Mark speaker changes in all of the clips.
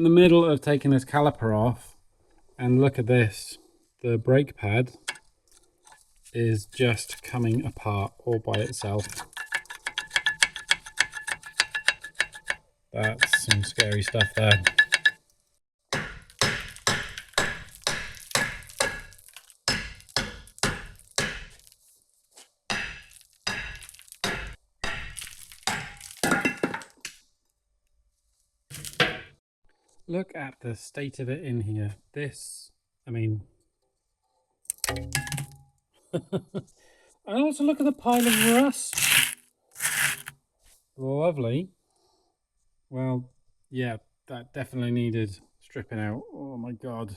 Speaker 1: In the middle of taking this caliper off, and look at this, the brake pad is just coming apart all by itself. That's some scary stuff there. Look at the state of it in here. This, I mean... and also look at the pile of rust. Lovely. Well, yeah, that definitely needed stripping out. Oh my god.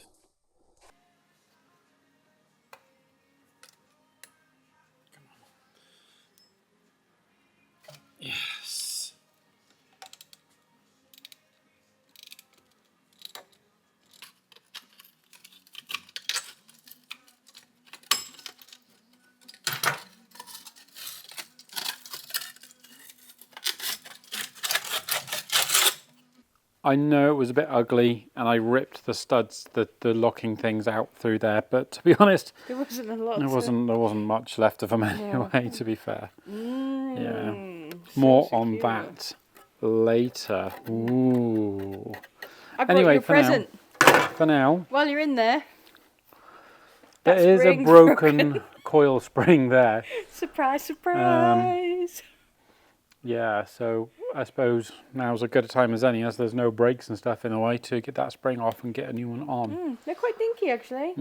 Speaker 1: Come on. Yes. I know it was a bit ugly and I ripped the studs, the locking things out through there, but to be honest,
Speaker 2: there wasn't a lot.
Speaker 1: There wasn't much left of them anyway, yeah. To be fair. Yeah. More on that later. Ooh.
Speaker 2: I brought you a present.
Speaker 1: For now.
Speaker 2: While you're in there.
Speaker 1: There is a broken coil spring there.
Speaker 2: Surprise, surprise.
Speaker 1: Yeah, so I suppose now's as good a time as any, as there's no brakes and stuff in the way, to get that spring off and get a new one on.
Speaker 2: They're quite dinky, actually.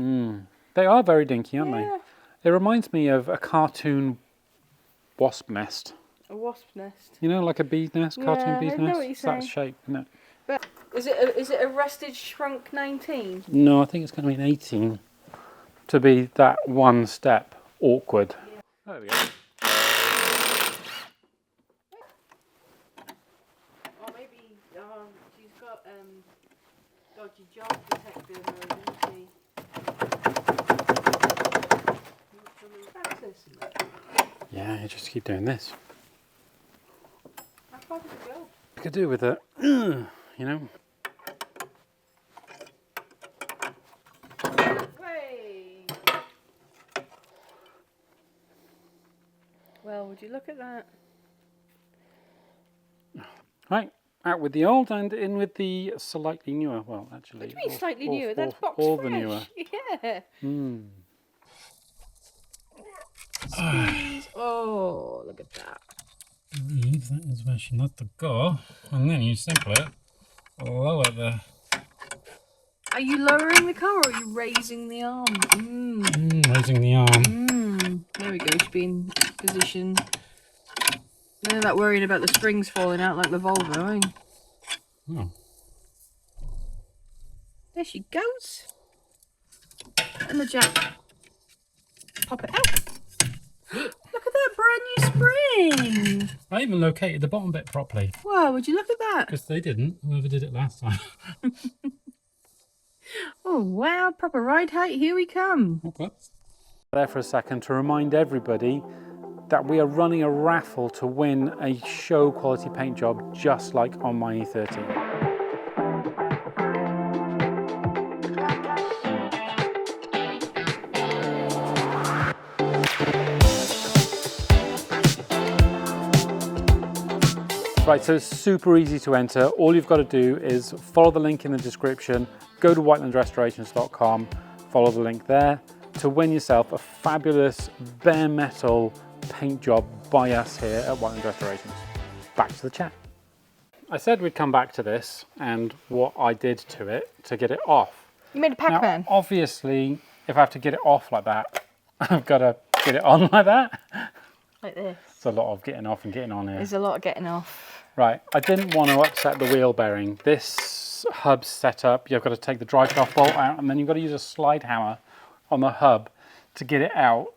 Speaker 1: They are very dinky, aren't they? It reminds me of a cartoon wasp nest.
Speaker 2: A wasp nest?
Speaker 1: You know, like a bee's nest, cartoon bee's nest?
Speaker 2: It's
Speaker 1: that shape, isn't it?
Speaker 2: But is it a rusted shrunk 19?
Speaker 1: No, I think it's going to be an 18 to be that one step awkward. Yeah. There we go.
Speaker 2: Or maybe she's got dodgy job detector mode, isn't she?
Speaker 1: Yeah, you just keep doing this.
Speaker 2: How far does it go?
Speaker 1: You could do with it, you know.
Speaker 2: Hey. Well, would you look at that?
Speaker 1: Right, out with the old and in with the slightly newer. Well, actually,
Speaker 2: what do you mean slightly newer? That's box fresh.
Speaker 1: The newer.
Speaker 2: Yeah. Oh, look at that.
Speaker 1: I believe that is where she let the go, and then you simply lower the...
Speaker 2: Are you lowering the car or are you raising the arm?
Speaker 1: Raising the arm.
Speaker 2: There we go, it should be in position. None of that worrying about the springs falling out like the Volvo, eh?
Speaker 1: Oh.
Speaker 2: There she goes. And the jack. Pop it out. Look at that brand new spring.
Speaker 1: I even located the bottom bit properly.
Speaker 2: Wow, would you look at that?
Speaker 1: Because they didn't, whoever did it last time.
Speaker 2: Oh wow, proper ride height, here we come.
Speaker 1: Okay. There for a second to remind everybody that we are running a raffle to win a show quality paint job just like on my E30. Right, so it's super easy to enter. All you've got to do is follow the link in the description, go to whitelandrestorations.com, follow the link there to win yourself a fabulous bare metal paint job by us here at Whiteland Restorations. Back to the chat. I said we'd come back to this and what I did to it to get it off.
Speaker 2: You made a Pac-Man.
Speaker 1: Obviously, if I have to get it off like that, I've got to get it on like that.
Speaker 2: Like this.
Speaker 1: It's a lot of getting off and getting on here.
Speaker 2: There's a lot of getting off.
Speaker 1: Right, I didn't want to upset the wheel bearing. This hub setup, you've got to take the dry cloth bolt out and then you've got to use a slide hammer on the hub to get it out.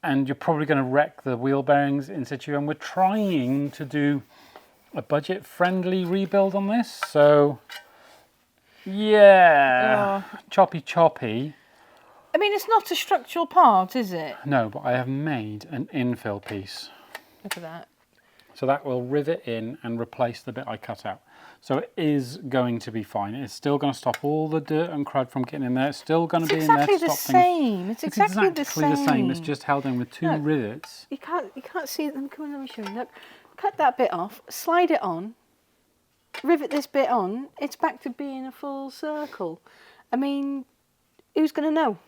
Speaker 1: And you're probably going to wreck the wheel bearings in situ. And we're trying to do a budget-friendly rebuild on this. So, yeah, choppy.
Speaker 2: I mean, it's not a structural part, is it?
Speaker 1: No, but I have made an infill piece.
Speaker 2: Look at that.
Speaker 1: So that will rivet in and replace the bit I cut out. So it is going to be fine. It's still going to stop all the dirt and crud from getting in there. It's still going to be in there to stop things.
Speaker 2: It's exactly the same.
Speaker 1: It's just held in with two rivets.
Speaker 2: You can't see them coming. Let me show you. Look, cut that bit off, slide it on, rivet this bit on. It's back to being a full circle. I mean, who's going to know?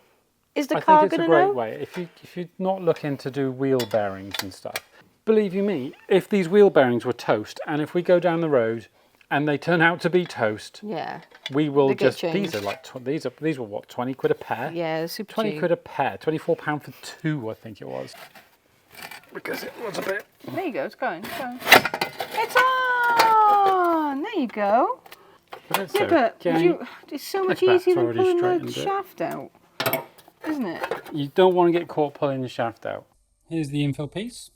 Speaker 2: Is the car going to know?
Speaker 1: I think it's a great way. If you're not looking to do wheel bearings and stuff, believe you me, if these wheel bearings were toast, and if we go down the road and they turn out to be toast,
Speaker 2: yeah,
Speaker 1: we will just. These are like these were what, 20 quid a pair?
Speaker 2: Yeah, super
Speaker 1: 20
Speaker 2: cheap.
Speaker 1: quid a pair, £24 for two, I think it was. Because it was a bit.
Speaker 2: There you go. It's going. It's going. It's on. There you go.
Speaker 1: But
Speaker 2: it's so much easier than pulling the shaft out, isn't it?
Speaker 1: You don't want to get caught pulling the shaft out. Here's the infill piece.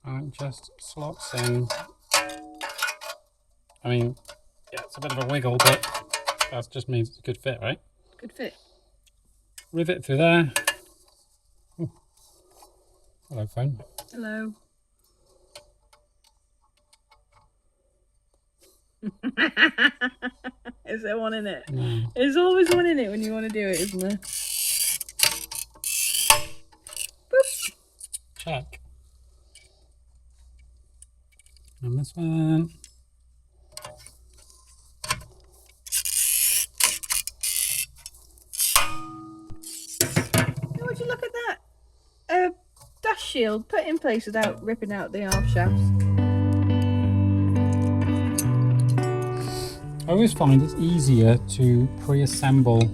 Speaker 1: And it just slots in. I mean, yeah, it's a bit of a wiggle, but that just means it's a good fit, right?
Speaker 2: Good fit.
Speaker 1: Rivet through there. Ooh. Hello, phone.
Speaker 2: Hello. Is there one in it? No. There's always one in it when you want to do it, isn't there? Boop.
Speaker 1: Check. And this one.
Speaker 2: Would you look at that? A dash shield put in place without ripping out the half shafts.
Speaker 1: I always find it's easier to pre-assemble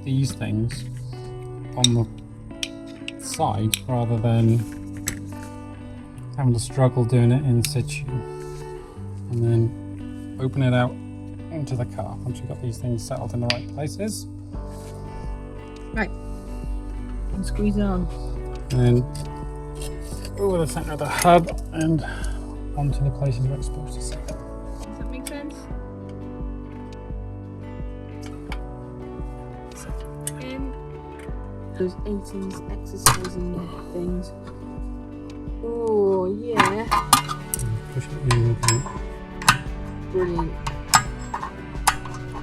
Speaker 1: these things on the side rather than having to struggle doing it in situ, and then open it out into the car once you've got these things settled in the right places.
Speaker 2: Right, and squeeze it on.
Speaker 1: And then over the centre of the hub and onto the places where it's supposed to sit.
Speaker 2: Does that make sense? Those 80s exercising things. Oh, yeah.
Speaker 1: Push it in.
Speaker 2: Brilliant.
Speaker 1: I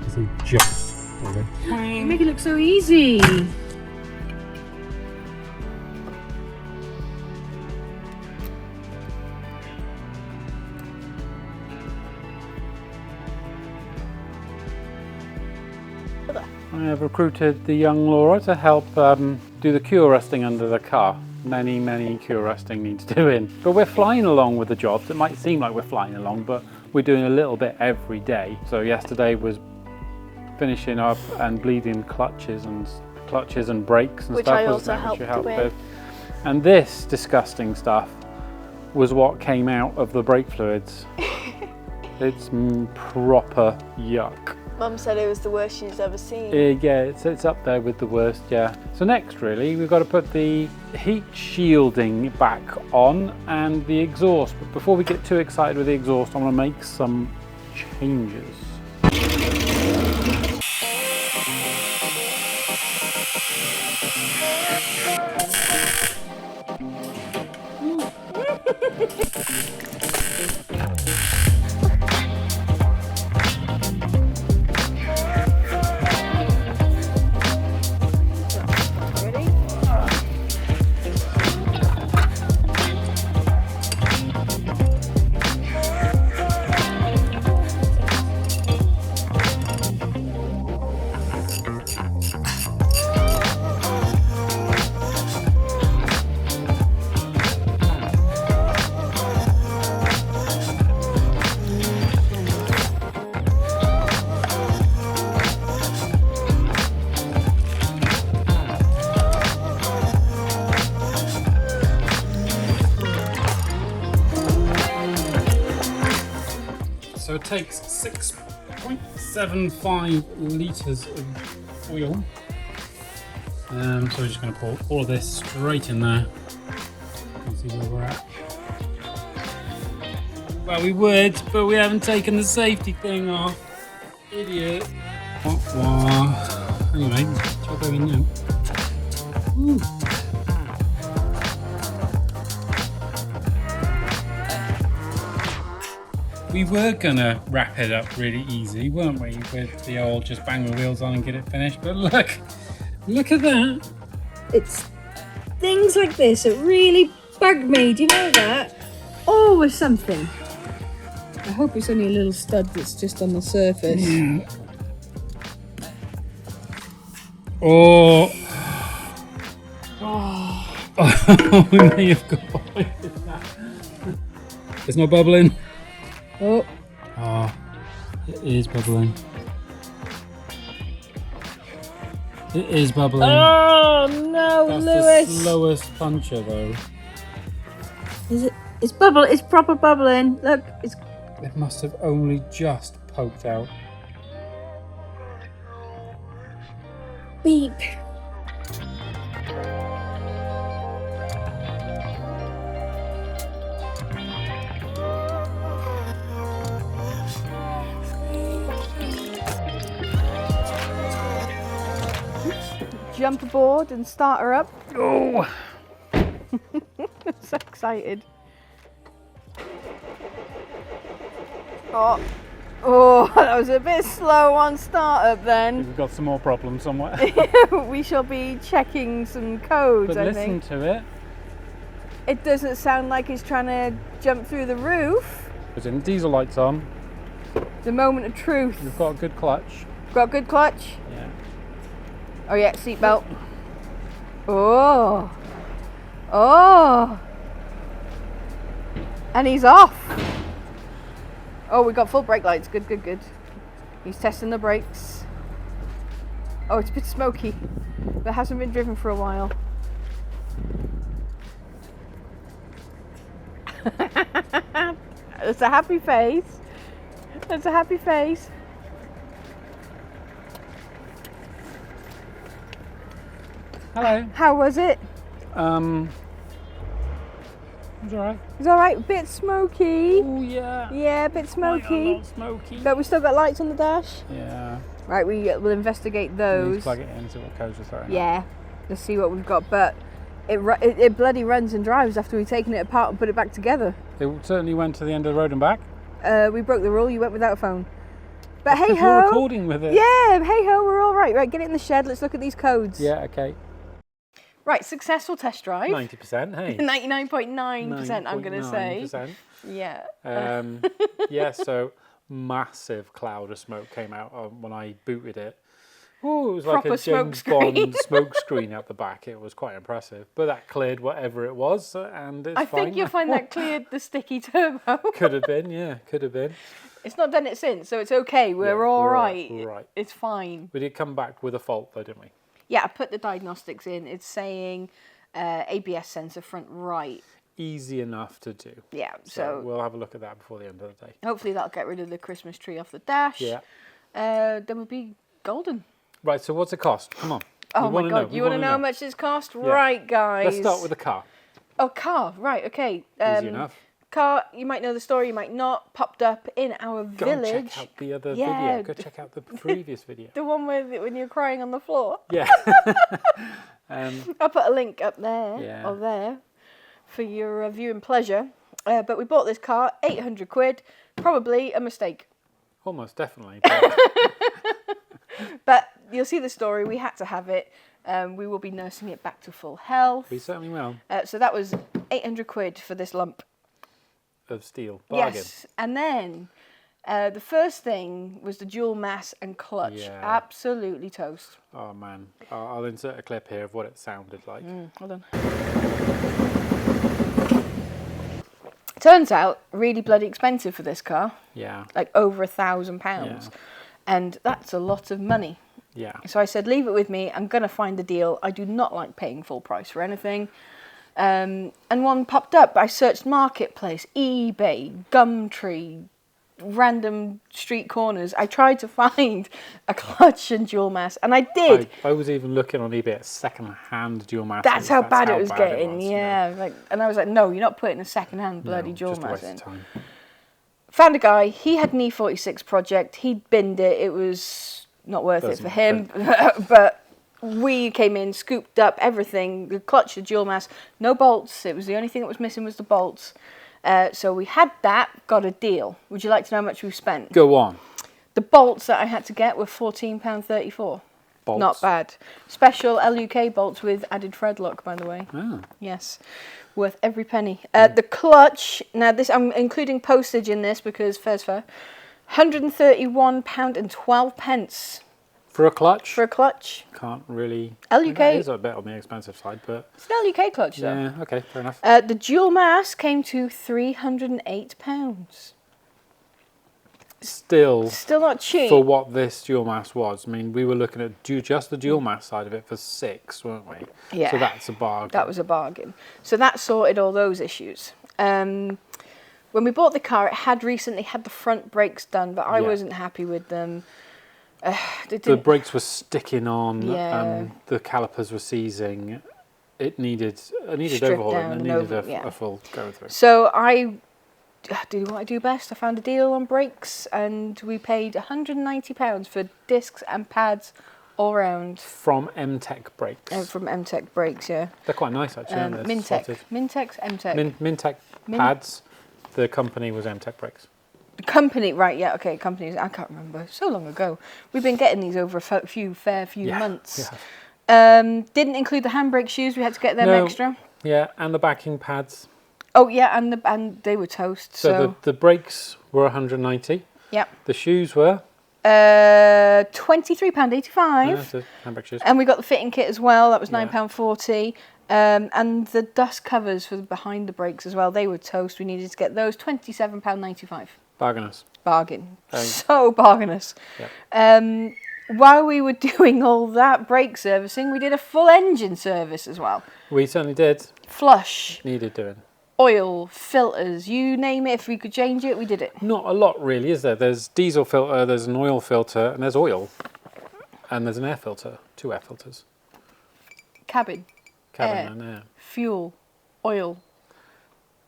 Speaker 1: think just. There we go.
Speaker 2: You make it look so easy.
Speaker 1: I have recruited the young Laura to help do the cure resting under the car. Many cure resting needs doing. But we're flying along with the jobs. It might seem like we're flying along, but we're doing a little bit every day. So yesterday was finishing up and bleeding clutches and brakes and
Speaker 3: which
Speaker 1: stuff.
Speaker 3: I also helped with.
Speaker 1: And this disgusting stuff was what came out of the brake fluids. It's proper yuck.
Speaker 3: Mum said it was the worst she's ever seen.
Speaker 1: Yeah, it's up there with the worst, yeah. So next, really, we've got to put the heat shielding back on and the exhaust. But before we get too excited with the exhaust, I want to make some changes. So it takes 6.75 litres of oil. So we're just going to pour all of this straight in there. You can see where we're at. Well, we would, but we haven't taken the safety thing off. Idiot. Anyway, chop over now. Ooh. We were gonna wrap it up really easy, weren't we? With the old just bang the wheels on and get it finished. But look at that.
Speaker 2: It's things like this that really bug me. Do you know that? Always something. I hope it's only a little stud that's just on the surface.
Speaker 1: Yeah. Oh. Oh, we may have got It's not bubbling.
Speaker 2: Oh.
Speaker 1: Oh, it is bubbling. It is bubbling.
Speaker 2: Oh no,
Speaker 1: That's
Speaker 2: Lewis.
Speaker 1: the slowest puncher though.
Speaker 2: Is it? It's bubble. It's proper bubbling. Look, it's.
Speaker 1: It must have only just poked out.
Speaker 2: Beep. Jump aboard and start her up.
Speaker 1: Oh!
Speaker 2: So excited. Oh, that was a bit slow on startup then.
Speaker 1: We've got some more problems somewhere.
Speaker 2: We shall be checking some codes,
Speaker 1: But
Speaker 2: I
Speaker 1: listen
Speaker 2: think.
Speaker 1: to it.
Speaker 2: It doesn't sound like it's trying to jump through the roof.
Speaker 1: Put in diesel lights on.
Speaker 2: The moment of truth.
Speaker 1: We've got a good clutch.
Speaker 2: Got a good clutch?
Speaker 1: Yeah.
Speaker 2: Oh yeah, seatbelt. Oh. Oh. And he's off. Oh, we got full brake lights. Good, good, good. He's testing the brakes. Oh, it's a bit smoky. That hasn't been driven for a while. It's a happy face. It's a happy face.
Speaker 1: Hello.
Speaker 2: How was it?
Speaker 1: It was alright.
Speaker 2: It's alright, a bit smoky.
Speaker 1: Oh yeah.
Speaker 2: Yeah, a bit
Speaker 1: Quite a
Speaker 2: smoky.
Speaker 1: lot smoky.
Speaker 2: But we still got lights on the dash.
Speaker 1: Yeah.
Speaker 2: Right, will investigate
Speaker 1: Let's
Speaker 2: those.
Speaker 1: plug it in, see what codes we're throwing.
Speaker 2: Yeah, let's see what we've got. But it bloody runs and drives after we've taken it apart and put it back together.
Speaker 1: It certainly went to the end of the road and back.
Speaker 2: We broke the rule. You went without a phone. But hey
Speaker 1: Because you're
Speaker 2: ho.
Speaker 1: recording with it.
Speaker 2: Yeah, hey ho, we're all right. Right, get it in the shed. Let's look at these codes.
Speaker 1: Yeah, okay.
Speaker 2: Right, successful test drive.
Speaker 1: 90%, hey.
Speaker 2: 99.9%, I'm going to say.
Speaker 1: 9.9%.
Speaker 2: Yeah.
Speaker 1: Yeah, so massive cloud of smoke came out when I booted it. Oh, it was
Speaker 2: Proper
Speaker 1: like a
Speaker 2: smoke
Speaker 1: James
Speaker 2: screen.
Speaker 1: Bond smoke screen out the back. It was quite impressive. But that cleared whatever it was, and it's
Speaker 2: I
Speaker 1: fine.
Speaker 2: think you'll find that cleared the sticky turbo.
Speaker 1: Could have been, yeah, could have been.
Speaker 2: It's not done it since, so it's okay. We're all right.
Speaker 1: We're right.
Speaker 2: It's fine.
Speaker 1: We did come back with a fault though, didn't we?
Speaker 2: Yeah, I put the diagnostics in. It's saying ABS sensor front right.
Speaker 1: Easy enough to do.
Speaker 2: Yeah,
Speaker 1: So
Speaker 2: so
Speaker 1: we'll have a look at that before the end of the day.
Speaker 2: hopefully that'll get rid of the Christmas tree off the dash.
Speaker 1: Yeah.
Speaker 2: Then we'll be golden.
Speaker 1: Right, so what's it cost? Come on.
Speaker 2: Oh
Speaker 1: We
Speaker 2: my
Speaker 1: wanna
Speaker 2: God,
Speaker 1: know.
Speaker 2: you
Speaker 1: We
Speaker 2: want to
Speaker 1: wanna
Speaker 2: know how much this cost?
Speaker 1: Yeah.
Speaker 2: Right, guys.
Speaker 1: Let's start with the car.
Speaker 2: Oh, car, right, okay.
Speaker 1: Easy enough.
Speaker 2: Car, you might know the story, you might not. Popped up in our
Speaker 1: Go
Speaker 2: village.
Speaker 1: and check out the other
Speaker 2: Yeah.
Speaker 1: video. Go check out the previous video.
Speaker 2: The one when you're crying on the floor.
Speaker 1: Yeah.
Speaker 2: I'll put a link up there,
Speaker 1: Yeah.
Speaker 2: or there, for your viewing pleasure. But we bought this car, 800 quid, probably a mistake.
Speaker 1: Almost definitely. But
Speaker 2: But you'll see the story, we had to have it. We will be nursing it back to full health.
Speaker 1: we certainly will.
Speaker 2: So that was 800 quid for this lump.
Speaker 1: Of steel. Bargain.
Speaker 2: Yes, and then the first thing was the dual mass and clutch.
Speaker 1: Yeah.
Speaker 2: Absolutely toast.
Speaker 1: Oh man. I'll insert a clip here of what it sounded like.
Speaker 2: Hold on. Turns out, really bloody expensive for this car.
Speaker 1: Yeah.
Speaker 2: Like over £1,000.
Speaker 1: Yeah.
Speaker 2: And that's a lot of money.
Speaker 1: Yeah.
Speaker 2: So I said, leave it with me. I'm going to find a deal. I do not like paying full price for anything. And one popped up. I searched Marketplace, eBay, Gumtree, random street corners. I tried to find a clutch and dual mass, and I did.
Speaker 1: I was even looking on eBay at second-hand dual mass.
Speaker 2: That's how bad it was
Speaker 1: bad
Speaker 2: getting.
Speaker 1: you know.
Speaker 2: Yeah, like, and I was like, no, you're not putting a second-hand bloody
Speaker 1: No,
Speaker 2: dual
Speaker 1: just a
Speaker 2: mass
Speaker 1: waste
Speaker 2: in.
Speaker 1: of time.
Speaker 2: Found a guy. He had an E46 project. He'd binned it. It was not worth it for him, but. We came in, scooped up everything, the clutch, the dual mass, no bolts. It was the only thing that was missing was the bolts. So we had that, got a deal. Would you like to know how much we've spent?
Speaker 1: Go on.
Speaker 2: The bolts that I had to get were £14.34.
Speaker 1: Bolts.
Speaker 2: Not bad. Special LUK bolts with added thread lock, by the way.
Speaker 1: Oh.
Speaker 2: Yes, worth every penny. The clutch, now this I'm including postage in this because fair's fair. £131.12
Speaker 1: For a clutch?
Speaker 2: for a clutch.
Speaker 1: Can't really...
Speaker 2: LUK.
Speaker 1: That is a bit on the expensive side, but...
Speaker 2: It's an LUK clutch though.
Speaker 1: Yeah, okay, fair enough.
Speaker 2: The dual mass came to £308.
Speaker 1: Still
Speaker 2: not cheap.
Speaker 1: for what this dual mass was. I mean, we were looking at just the dual mass side of it for £6, weren't we?
Speaker 2: Yeah.
Speaker 1: So that's a bargain.
Speaker 2: That was a bargain. So that sorted all those issues. When we bought the car, it had recently had the front brakes done, but I wasn't happy with them.
Speaker 1: The brakes were sticking on,
Speaker 2: Yeah.
Speaker 1: the calipers were seizing. It needed
Speaker 2: Stripped
Speaker 1: overhauling.
Speaker 2: down
Speaker 1: It
Speaker 2: and
Speaker 1: needed
Speaker 2: over-
Speaker 1: a full go through.
Speaker 2: So I do what I do best. I found a deal on brakes, and we paid £190 for discs and pads all round.
Speaker 1: From M-Tech brakes.
Speaker 2: From M-Tech brakes, yeah.
Speaker 1: They're quite nice actually, aren't they?
Speaker 2: Mintech.
Speaker 1: Slotted.
Speaker 2: Mintech's M-Tech.
Speaker 1: Mintech pads. The company was M-Tech brakes.
Speaker 2: Company, right, yeah, okay, companies, I can't remember, so long ago. We've been getting these over a few months.
Speaker 1: Yeah.
Speaker 2: Didn't include the handbrake shoes, we had to get them extra.
Speaker 1: Yeah, and the backing pads.
Speaker 2: Oh yeah, and they were toast,
Speaker 1: So the brakes were 190.
Speaker 2: Yep.
Speaker 1: The shoes were?
Speaker 2: £23.85.
Speaker 1: Yeah, the handbrake shoes.
Speaker 2: And we got the fitting kit as well, that was £9.40. And the dust covers for behind the brakes as well, they were toast, we needed to get those, £27.95.
Speaker 1: Bargainous.
Speaker 2: Bargain.
Speaker 1: Very-
Speaker 2: So bargainous.
Speaker 1: Yep.
Speaker 2: While we were doing all that brake servicing, we did a full engine service as well.
Speaker 1: We certainly did.
Speaker 2: Flush,
Speaker 1: Needed doing.
Speaker 2: oil, filters, you name it, if we could change it, we did it.
Speaker 1: Not a lot really, is there? There's diesel filter, there's an oil filter, and there's oil. And there's an air filter. 2 air filters.
Speaker 2: Cabin,
Speaker 1: Cabin
Speaker 2: Air.
Speaker 1: and air.
Speaker 2: fuel, oil,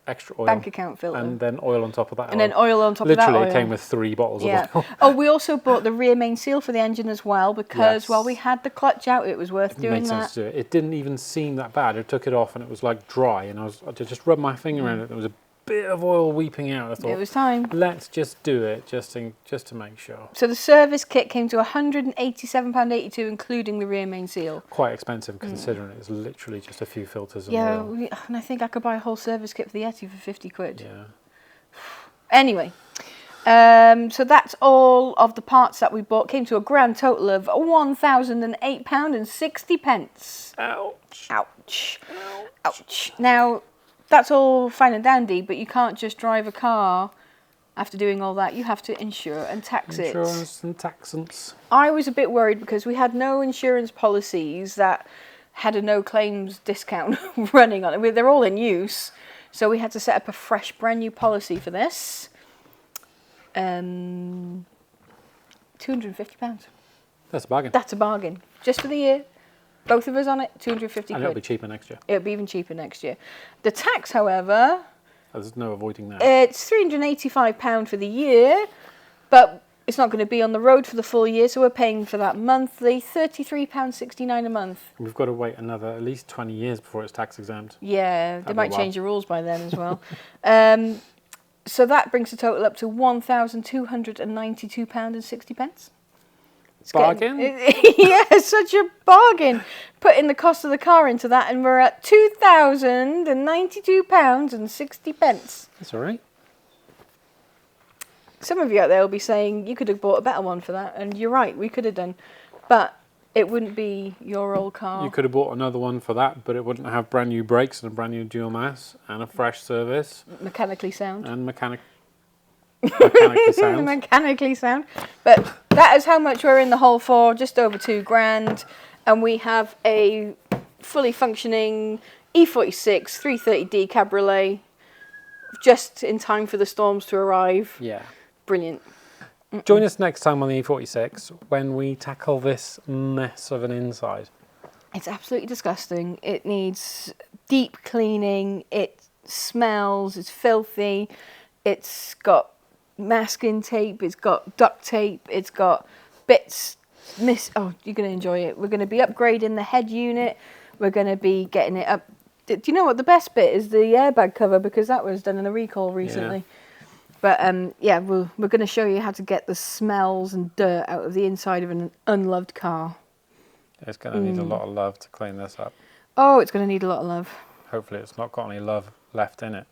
Speaker 1: Extra oil.
Speaker 2: bank account filter.
Speaker 1: And then oil on top of that.
Speaker 2: And then oil on top of that
Speaker 1: Literally,
Speaker 2: oil.
Speaker 1: it came with 3 bottles
Speaker 2: Yeah.
Speaker 1: of oil.
Speaker 2: Oh, we also bought the rear main seal for the engine as well because
Speaker 1: Yes.
Speaker 2: while we had the clutch out, it was worth
Speaker 1: It
Speaker 2: doing
Speaker 1: made sense
Speaker 2: that.
Speaker 1: to do it. It didn't even seem that bad. I took it off and it was like dry, and I just rubbed my finger around it. There was a bit of oil weeping out. I thought,
Speaker 2: It was time.
Speaker 1: let's just do it, just to make sure.
Speaker 2: So the service kit came to £187.82, including the rear main seal.
Speaker 1: Quite expensive considering it was literally just a few filters and
Speaker 2: Yeah,
Speaker 1: oil.
Speaker 2: and I think I could buy a whole service kit for the Yeti for 50 quid.
Speaker 1: Yeah.
Speaker 2: Anyway, so that's all of the parts that we bought. Came to a grand total of £1,008.60.
Speaker 1: Ouch.
Speaker 2: Ouch. Ouch. Now, that's all fine and dandy, but you can't just drive a car after doing all that. You have to insure and tax it.
Speaker 1: Insurance and taxants.
Speaker 2: I was a bit worried because we had no insurance policies that had a no claims discount running on it. They're all in use. So we had to set up a fresh, brand new policy for this. £250.
Speaker 1: That's a bargain.
Speaker 2: That's a bargain. Just for the year. Both of us on it, 250
Speaker 1: And it'll be
Speaker 2: quid.
Speaker 1: cheaper next year.
Speaker 2: It'll be even cheaper next year. The tax, however,
Speaker 1: There's no avoiding that.
Speaker 2: it's £385 for the year, but it's not going to be on the road for the full year, so we're paying for that monthly, £33.69 a month.
Speaker 1: We've got to wait another at least 20 years before it's tax exempt.
Speaker 2: Yeah, they
Speaker 1: That'd be
Speaker 2: might
Speaker 1: wild.
Speaker 2: change the rules by then as well. So that brings the total up to £1,292.60. It's
Speaker 1: Bargain?
Speaker 2: yeah, such a bargain. Putting the cost of the car into that, and we're at £2,092.60.
Speaker 1: That's all right.
Speaker 2: Some of you out there will be saying, you could have bought a better one for that, and you're right, we could have done. But it wouldn't be your old car.
Speaker 1: You could have bought another one for that, but it wouldn't have brand new brakes and a brand new dual mass and a fresh service
Speaker 2: Mechanically sound.
Speaker 1: and mechanically sound.
Speaker 2: Mechanically sound. But that is how much we're in the hole for, just over £2,000. And we have a fully functioning E46 330D cabriolet just in time for the storms to arrive.
Speaker 1: Yeah.
Speaker 2: Brilliant.
Speaker 1: Join us next time on the E46 when we tackle this mess of an inside.
Speaker 2: It's absolutely disgusting. It needs deep cleaning. It smells. It's filthy. It's got masking tape. It's got duct tape. It's got bits. Oh, you're going to enjoy it. We're going to be upgrading the head unit. We're going to be getting it Do you know what the best bit is? The airbag cover, because that was done in a recall recently. But yeah, we're going to show you how to get the smells and dirt out of the inside of an unloved car.
Speaker 1: It's going to need a lot of love to clean this up.
Speaker 2: Oh, it's going to need a lot of love.
Speaker 1: Hopefully it's not got any love left in it.